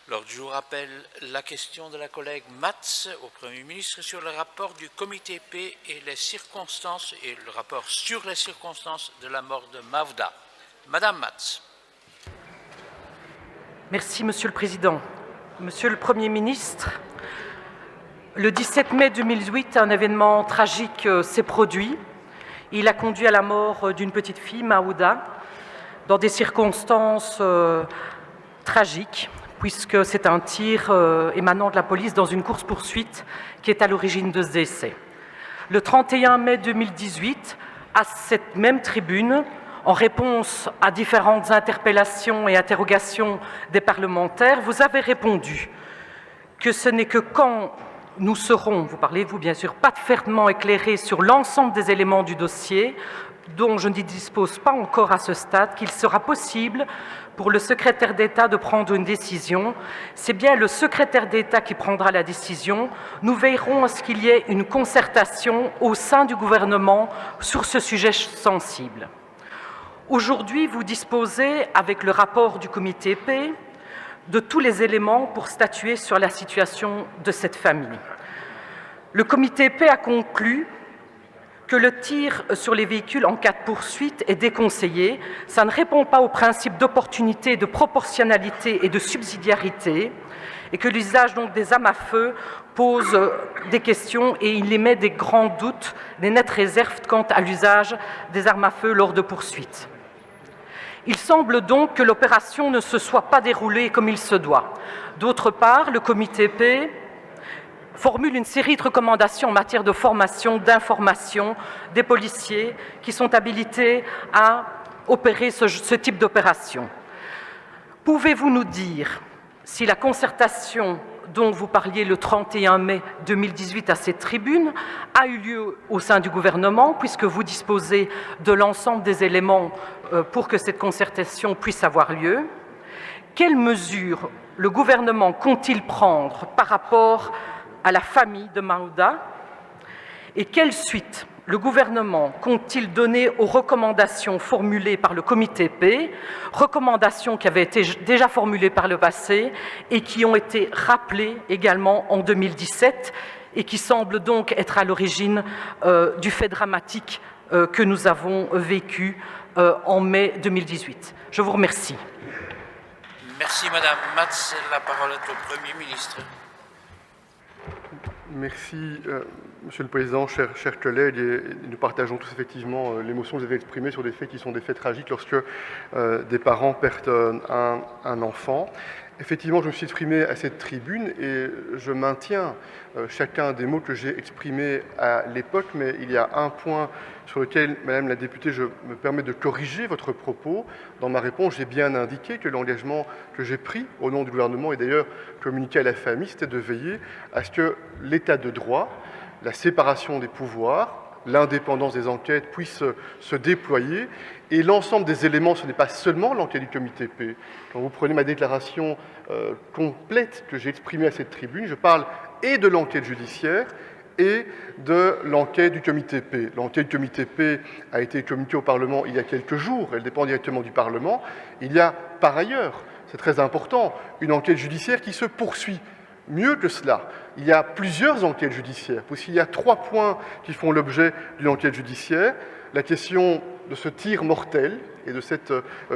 L'ordre du jour appelle la question de la collègue Matz au Premier ministre sur le rapport du comité P et les circonstances et le rapport sur les circonstances de la mort de Maouda. Madame Matz. Merci, Monsieur le Président. Monsieur le Premier ministre, le 17 mai 2008, un événement tragique s'est produit. Il a conduit à la mort d'une petite fille, Maouda, dans des circonstances tragiques, puisque c'est un tir émanant de la police dans une course-poursuite qui est à l'origine de ce décès. Le 31 mai 2018, à cette même tribune, en réponse à différentes interpellations et interrogations des parlementaires, vous avez répondu que ce n'est que quand nous serons, vous parlez-vous bien sûr, parfaitement éclairés sur l'ensemble des éléments du dossier, dont je ne dispose pas encore à ce stade, qu'il sera possible pour le secrétaire d'État de prendre une décision. C'est bien le secrétaire d'État qui prendra la décision. Nous veillerons à ce qu'il y ait une concertation au sein du gouvernement sur ce sujet sensible. Aujourd'hui, vous disposez, avec le rapport du comité P, de tous les éléments pour statuer sur la situation de cette famille. Le comité P a conclu que le tir sur les véhicules en cas de poursuite est déconseillé. Ça ne répond pas aux principes d'opportunité, de proportionnalité et de subsidiarité, et que l'usage donc des armes à feu pose des questions et il émet des grands doutes, des nettes réserves quant à l'usage des armes à feu lors de poursuites. Il semble donc que l'opération ne se soit pas déroulée comme il se doit. D'autre part, le comité P formule une série de recommandations en matière de formation, d'information des policiers qui sont habilités à opérer ce type d'opération. Pouvez-vous nous dire si la concertation dont vous parliez le 31 mai 2018 à cette tribune a eu lieu au sein du gouvernement, puisque vous disposez de l'ensemble des éléments pour que cette concertation puisse avoir lieu? Quelles mesures le gouvernement compte-t-il prendre par rapport à la famille de Maouda? Et quelle suite le gouvernement compte-t-il donner aux recommandations formulées par le comité P, recommandations qui avaient été déjà formulées par le passé et qui ont été rappelées également en 2017 et qui semblent donc être à l'origine du fait dramatique que nous avons vécu en mai 2018. Je vous remercie. Merci Madame Matz. La parole est au Premier ministre. Merci, Monsieur le Président, chers collègues, et nous partageons tous effectivement l'émotion que vous avez exprimée sur des faits qui sont des faits tragiques lorsque des parents perdent un enfant. Effectivement, je me suis exprimé à cette tribune et je maintiens chacun des mots que j'ai exprimés à l'époque, mais il y a un point sur lequel, Madame la députée, je me permets de corriger votre propos. Dans ma réponse, j'ai bien indiqué que l'engagement que j'ai pris au nom du gouvernement et d'ailleurs communiqué à la famille, c'était de veiller à ce que l'état de droit, la séparation des pouvoirs, l'indépendance des enquêtes puisse se déployer. Et l'ensemble des éléments, ce n'est pas seulement l'enquête du comité P. Quand vous prenez ma déclaration complète que j'ai exprimée à cette tribune, je parle et de l'enquête judiciaire et de l'enquête du comité P. L'enquête du comité P a été communiquée au Parlement il y a quelques jours, elle dépend directement du Parlement. Il y a par ailleurs, c'est très important, une enquête judiciaire qui se poursuit. Mieux que cela, il y a plusieurs enquêtes judiciaires, puisqu'il y a 3 points qui font l'objet d'une enquête judiciaire. La question de ce tir mortel et de cette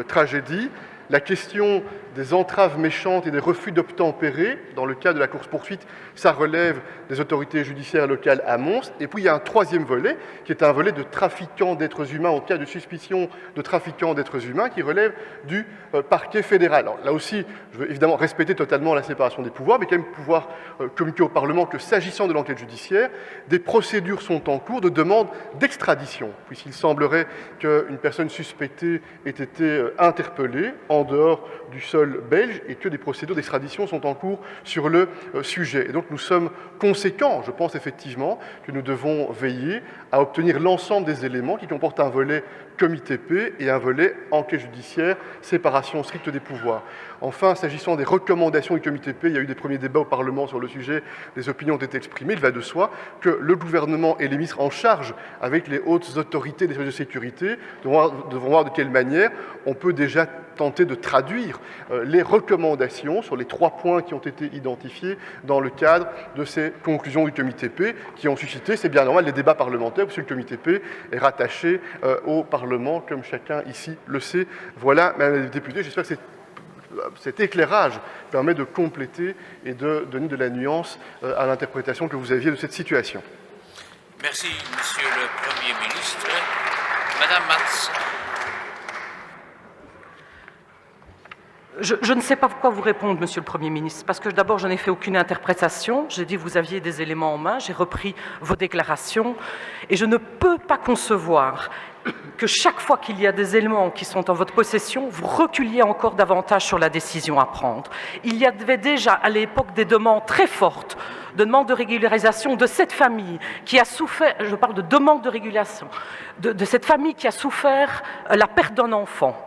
tragédie, la question des entraves méchantes et des refus d'obtempérer, dans le cas de la course-poursuite, ça relève des autorités judiciaires locales à Mons. Et puis il y a un 3e volet, qui est un volet de trafiquants d'êtres humains, en cas de suspicion de trafiquants d'êtres humains, qui relève du parquet fédéral. Alors, là aussi, je veux évidemment respecter totalement la séparation des pouvoirs, mais quand même pouvoir communiquer au Parlement que s'agissant de l'enquête judiciaire, des procédures sont en cours de demande d'extradition, puisqu'il semblerait qu'une personne suspectée ait été interpellée en dehors du sol belge et que des procédures d'extradition sont en cours sur le sujet. Et donc nous sommes conséquents, je pense effectivement que nous devons veiller à obtenir l'ensemble des éléments qui comportent un volet comité P et un volet enquête judiciaire, séparation stricte des pouvoirs. Enfin, s'agissant des recommandations du comité P, il y a eu des premiers débats au Parlement sur le sujet, des opinions ont été exprimées. Il va de soi que le gouvernement et les ministres en charge, avec les hautes autorités des services de sécurité, devront voir de quelle manière on peut déjà tenter de traduire les recommandations sur les 3 points qui ont été identifiés dans le cadre de ces conclusions du comité P, qui ont suscité, c'est bien normal, les débats parlementaires, puisque le comité P est rattaché au Parlement, comme chacun ici le sait. Voilà, Madame la députée, j'espère que cet éclairage permet de compléter et de donner de la nuance à l'interprétation que vous aviez de cette situation. Merci, Monsieur le Premier ministre. Madame Matz. Je ne sais pas quoi vous répondre, Monsieur le Premier ministre, parce que d'abord, je n'ai fait aucune interprétation. J'ai dit que vous aviez des éléments en main, j'ai repris vos déclarations, et je ne peux pas concevoir que chaque fois qu'il y a des éléments qui sont en votre possession, vous reculiez encore davantage sur la décision à prendre. Il y avait déjà à l'époque des demandes très fortes, de demandes de régularisation de cette famille qui a souffert, je parle de demande de régulation, de cette famille qui a souffert la perte d'un enfant.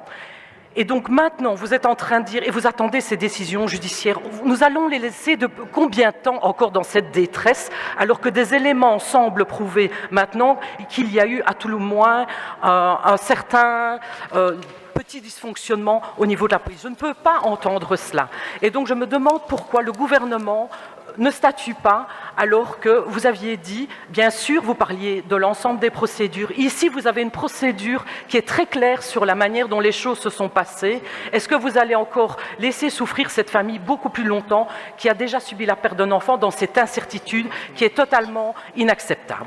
Et donc maintenant, vous êtes en train de dire, et vous attendez ces décisions judiciaires, nous allons les laisser de combien de temps encore dans cette détresse, alors que des éléments semblent prouver maintenant qu'il y a eu à tout le moins un certain petit dysfonctionnement au niveau de la police. Je ne peux pas entendre cela. Et donc je me demande pourquoi le gouvernement ne statue pas, alors que vous aviez dit, bien sûr, vous parliez de l'ensemble des procédures. Ici, vous avez une procédure qui est très claire sur la manière dont les choses se sont passées. Est-ce que vous allez encore laisser souffrir cette famille beaucoup plus longtemps, qui a déjà subi la perte d'un enfant dans cette incertitude qui est totalement inacceptable?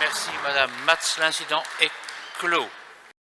Merci, Madame Matz. L'incident est clos.